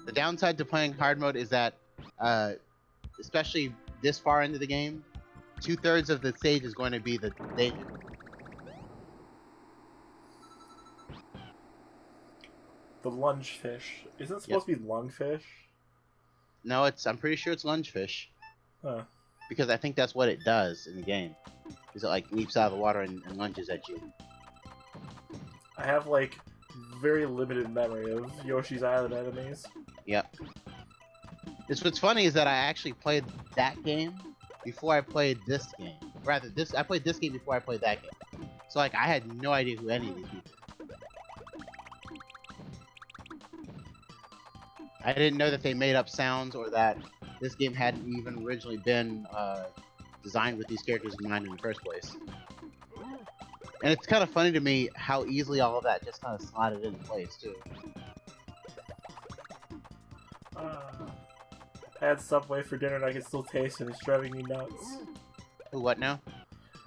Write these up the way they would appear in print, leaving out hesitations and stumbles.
The downside to playing hard mode is that, especially this far into the game, 2/3 of the stage is going to be the danger. The lunge fish. Isn't it supposed to be lungfish? No, I'm pretty sure it's lungefish. Huh. Because I think that's what it does in the game. Is it like leaps out of the water and lunges at you? I have like very limited memory of Yoshi's Island enemies. Yep. What's funny is that I actually played that game before I played this game. Rather, I played this game before I played that game. So like I had no idea who any of these people were. I didn't know that they made up sounds or that this game hadn't even originally been designed with these characters in mind in the first place. And it's kind of funny to me how easily all of that just kind of slotted into place, too. I had Subway for dinner and I can still taste it. It's driving me nuts. Who, what now?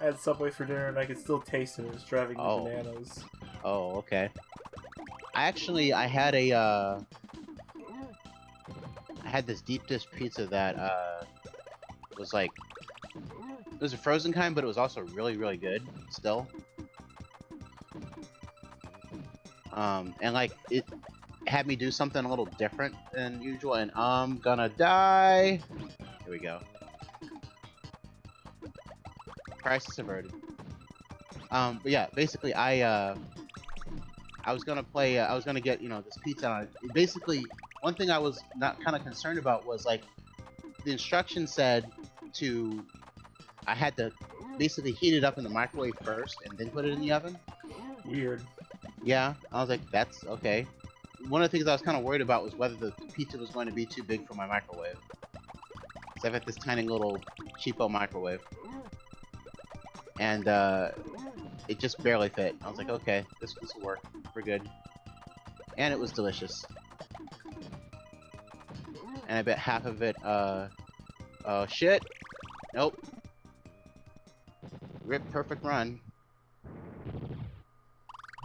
I had Subway for dinner and I can still taste it. It's driving me bananas. Oh, okay. I had I had this deep dish pizza that was like, it was a frozen kind, but it was also really, really good still. And like it had me do something a little different than usual, and I'm gonna die. Here we go. Crisis averted. But yeah, basically I was gonna play. I was gonna get this pizza on it. Basically, one thing I was not kind of concerned about was like the instructions said I had to basically heat it up in the microwave first and then put it in the oven. Weird. Yeah, I was like, that's okay. One of the things I was kind of worried about was whether the pizza was going to be too big for my microwave. So I've got this tiny little cheapo microwave. And it just barely fit. I was like, okay, this will work. We're good. And it was delicious. And I bet half of it, oh shit! Nope. Rip perfect run.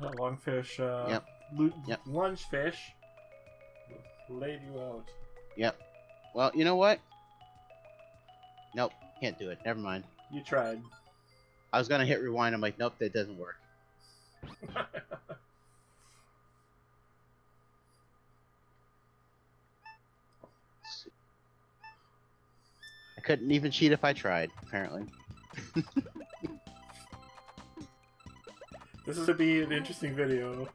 That lungfish, Yep. Lunge fish laid you out. Yep. Well, you know what? Nope, can't do it. Never mind. You tried. I was gonna hit rewind. I'm like, nope, that doesn't work. I couldn't even cheat if I tried, apparently. This is to be an interesting video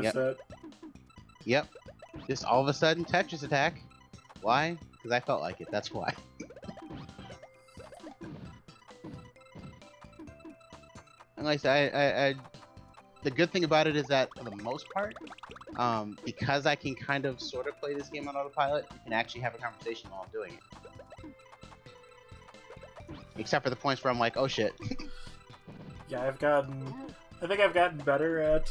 set. Yep. Just all of a sudden, Tetris attack. Why? Because I felt like it. That's why. And like I said, the good thing about it is that for the most part, because I can kind of sort of play this game on autopilot, you can actually have a conversation while I'm doing it. Except for the points where I'm like, oh shit. Yeah, I think I've gotten better at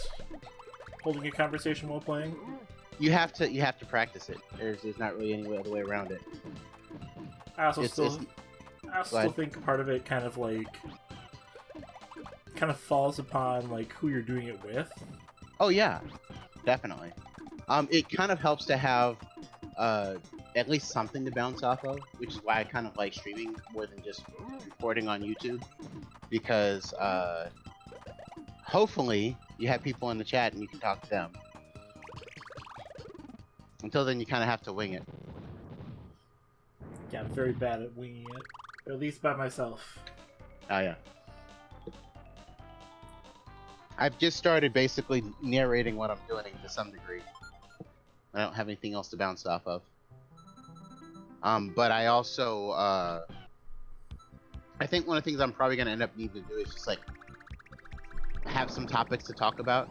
holding a conversation while playing. You have to practice it. There's not really any other way around it. I also still think part of it kind of falls upon like who you're doing it with. Oh yeah, definitely. It kind of helps to have at least something to bounce off of, which is why I kind of like streaming more than just recording on YouTube, because hopefully you have people in the chat and you can talk to them. Until then, you kind of have to wing it. Yeah, I'm very bad at winging it, or at least by myself. Oh yeah. I've just started basically narrating what I'm doing to some degree. I don't have anything else to bounce off of. But I also, I think one of the things I'm probably going to end up needing to do is just like have some topics to talk about.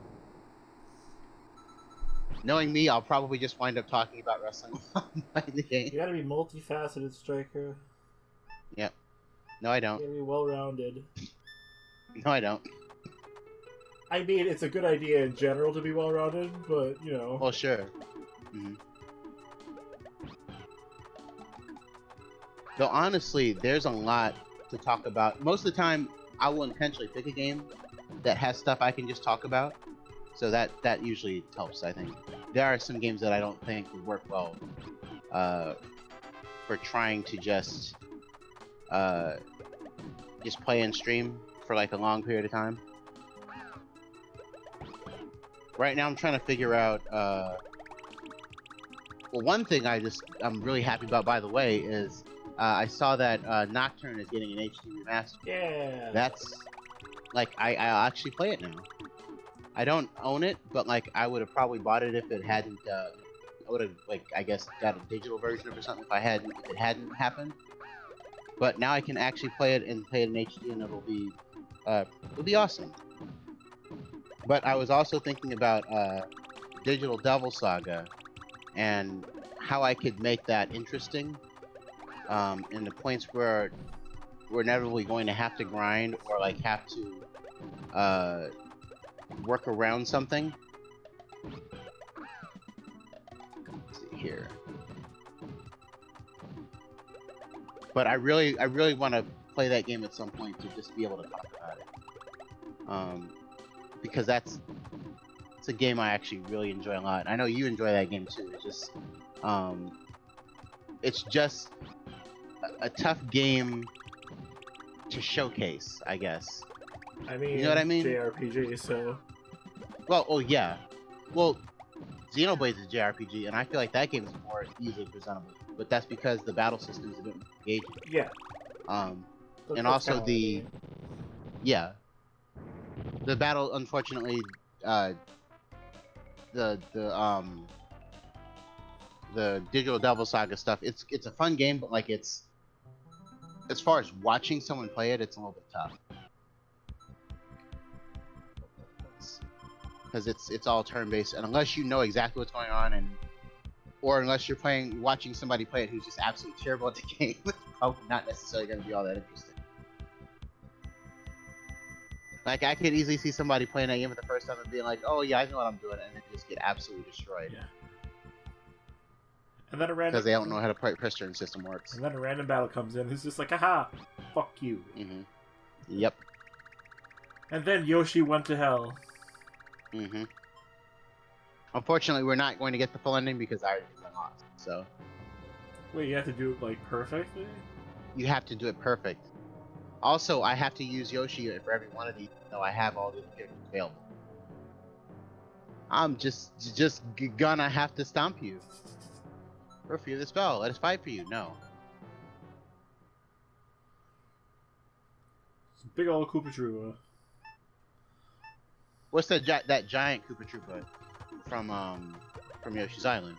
Knowing me, I'll probably just wind up talking about wrestling while I'm playing the game. You gotta be multifaceted, Striker. Yep. No, I don't. You gotta be well-rounded. No, I don't. I mean, it's a good idea in general to be well-rounded, but, you know... Well, sure. Mm-hmm. Though, honestly, there's a lot to talk about. Most of the time, I will intentionally pick a game that has stuff I can just talk about. So that usually helps, I think. there are some games that I don't think would work well for trying to just play and stream for like a long period of time. Right now I'm trying to figure out well, one thing I'm really happy about, by the way, is I saw that Nocturne is getting an HD remaster. Yeah. That's like I'll actually play it now. I don't own it, but like I would have probably bought it if it hadn't. I would have like I guess got a digital version of it or something if it hadn't happened. But now I can actually play it in HD, and it'll be awesome. But I was also thinking about Digital Devil Saga and how I could make that interesting. In the points where we're inevitably going to have to grind or like have to work around something. Let's see here. But I really want to play that game at some point to just be able to talk about it. Because it's a game I actually really enjoy a lot. I know you enjoy that game too. It's just a tough game to showcase, I guess. I mean, you know what I mean? JRPG, so. Well, oh yeah. Well, Xenoblade is a JRPG, and I feel like that game is more easily presentable. But that's because the battle system is a bit more engaging. Yeah. And also the battle, unfortunately, the Digital Devil Saga stuff. It's a fun game, but like it's as far as watching someone play it, it's a little bit tough. Because it's all turn-based, and unless you know exactly what's going on, or unless you're watching somebody play it who's just absolutely terrible at the game, it's probably not necessarily going to be all that interesting. Like, I could easily see somebody playing that game for the first time and being like, "Oh yeah, I know what I'm doing," and then just get absolutely destroyed. Yeah. And then a random because they don't know how the press turn system works. And then a random battle comes in. Who's just like, "Aha, fuck you." Mm-hmm. Yep. And then Yoshi went to hell. Mm-hmm. Unfortunately, we're not going to get the full ending because I already lost. So. Wait, you have to do it like perfectly? You have to do it perfect. Also, I have to use Yoshi for every one of these, so I have all the characters available. I'm just gonna have to stomp you. Refuse the spell. Let us fight for you. No. It's a big old Koopa Troopa. What's that giant Koopa Troopa from Yoshi's Island?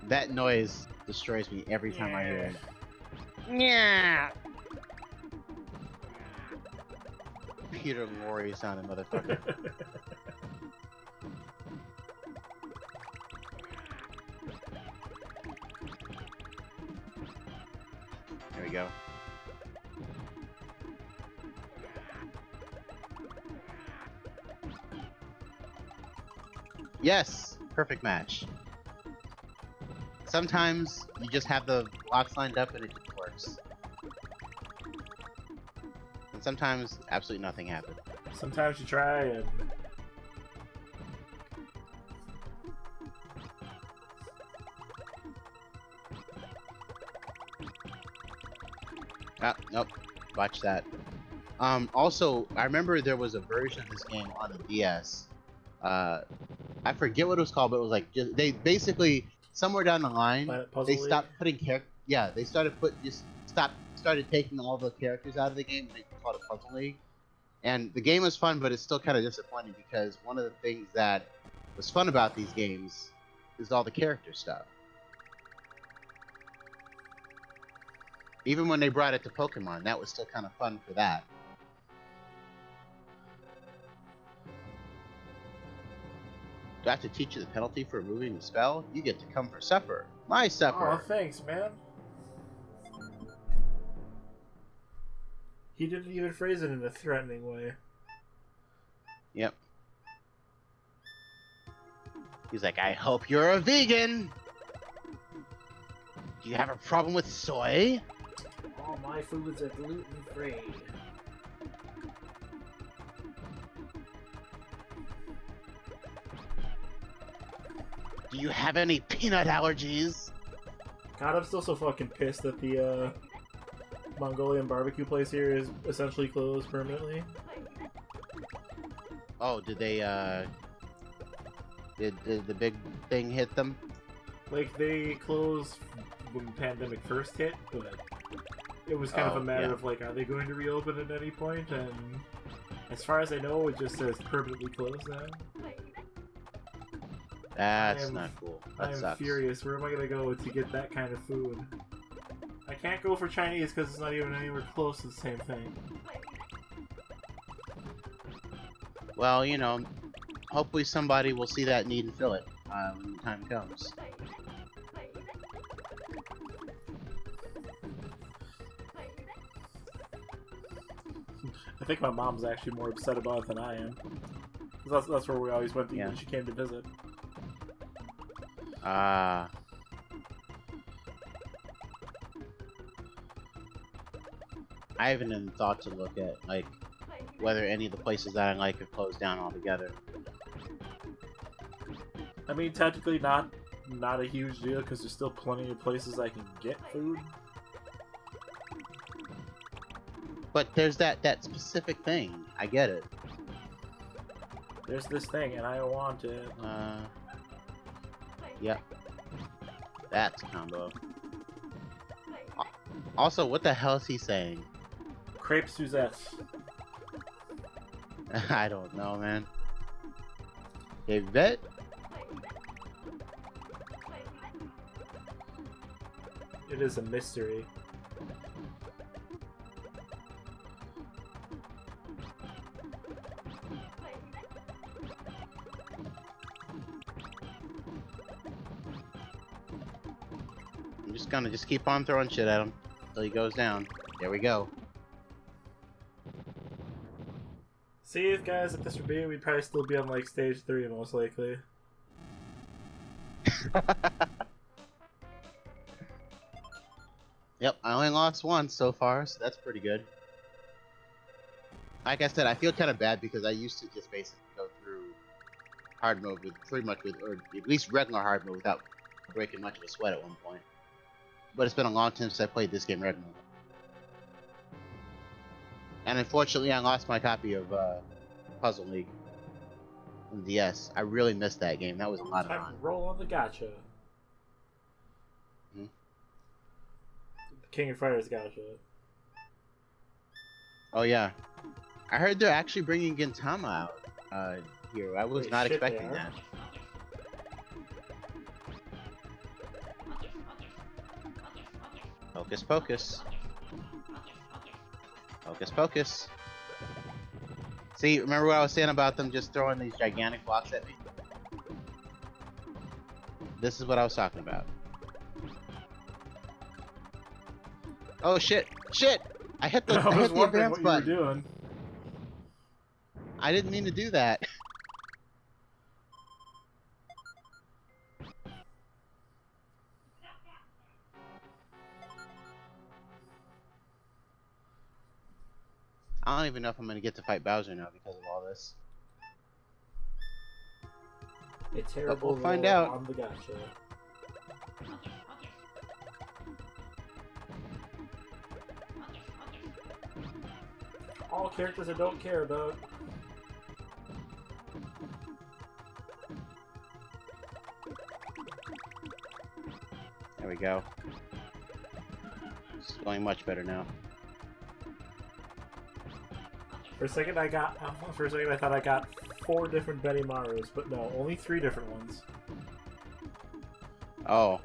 That noise destroys me every time I hear it. Yeah. Peter Lorre sounding motherfucker. There we go. Yes! Perfect match. Sometimes you just have the blocks lined up and it just works. And sometimes absolutely nothing happens. Sometimes you try and... Ah, nope. Watch that. Also, I remember there was a version of this game on the DS. I forget what it was called, but it was like they basically somewhere down the line they stopped putting they started taking all the characters out of the game and they called it Puzzle League. And the game was fun, but it's still kind of disappointing because one of the things that was fun about these games is all the character stuff. Even when they brought it to Pokemon, that was still kind of fun for that. Do I have to teach you the penalty for removing the spell? You get to come for supper. My supper! Oh, thanks, man. He didn't even phrase it in a threatening way. Yep. He's like, I hope you're a vegan! Do you have a problem with soy? All my foods are gluten-free. Do you have any peanut allergies? God, I'm still so fucking pissed that the Mongolian barbecue place here is essentially closed permanently. Oh, did they, did the big thing hit them? Like, they closed when the pandemic first hit, but it was kind of a matter of, like, are they going to reopen at any point? And as far as I know, it just says permanently closed now. That's not cool. That I'm sucks. furious. Where am I gonna go to get that kind of food? I can't go for Chinese because it's not even anywhere close to the same thing. Well, you know, hopefully somebody will see that need and fill it when the time comes. I think my mom's actually more upset about it than I am. 'Cause that's where we always went to eat when she came to visit. Ah. I haven't even thought to look at, like, whether any of the places that I like have closed down altogether. I mean, technically not a huge deal because there's still plenty of places I can get food. But there's that specific thing. I get it. There's this thing and I want it. Yep. That's combo. Also, what the hell is he saying? Crepe Suzette. I don't know, man. Hey, vet? It is a mystery. I'm just gonna keep on throwing shit at him until he goes down. There we go. See, guys, if this were me, we'd probably still be on, like, stage 3, most likely. Yep, I only lost once so far, so that's pretty good. Like I said, I feel kind of bad because I used to just basically go through hard mode with pretty much or at least regular hard mode without breaking much of a sweat at one point. But it's been a long time since I played this game regularly. And unfortunately, I lost my copy of Puzzle League on DS. I really missed that game. That was a lot of fun. Roll on the gacha. Hmm? The King of Fighters gacha. Oh yeah, I heard they're actually bringing Gintama out here. I was not expecting that. Hocus pocus. Hocus pocus. See, remember what I was saying about them just throwing these gigantic blocks at me? This is what I was talking about. Oh shit! Shit! I hit the advance button. What you were doing. I didn't mean to do that. I don't even know if I'm gonna get to fight Bowser now because of all this. A terrible we'll find out. On the gacha. All characters I don't care about. There we go. It's going much better now. For a second I thought I got 4 different Betty Maros, but no, only 3 different ones. Oh.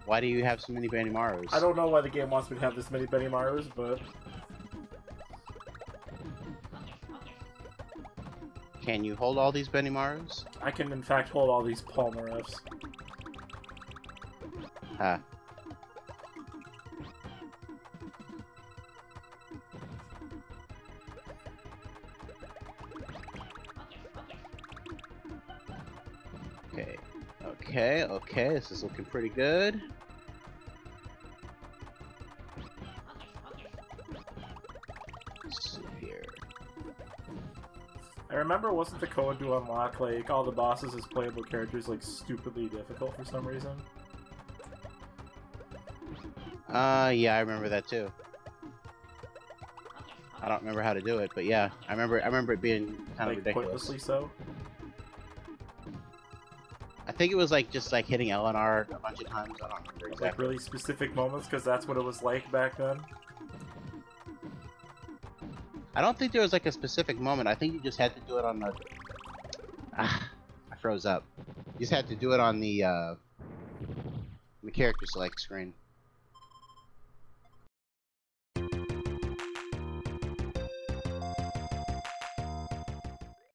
Why do you have so many Benny Maros? I don't know why the game wants me to have this many Betty Maros, but... Can you hold all these Benny Maros? I can in fact hold all these Palmerefs. Huh. Okay, this is looking pretty good. Let's see here. I remember, wasn't the code to unlock, like, all the bosses as playable characters, like, stupidly difficult for some reason? Yeah, I remember that too. I don't remember how to do it, but yeah, I remember it being kind of Like, ridiculous. pointlessly so? I think it was like just like hitting L and R a bunch of times. I don't remember Like, exactly. really specific moments, because that's what it was like back then? I don't think there was like a specific moment. I think you just had to do it on the. Ah, I froze up. You just had to do it on the character select screen.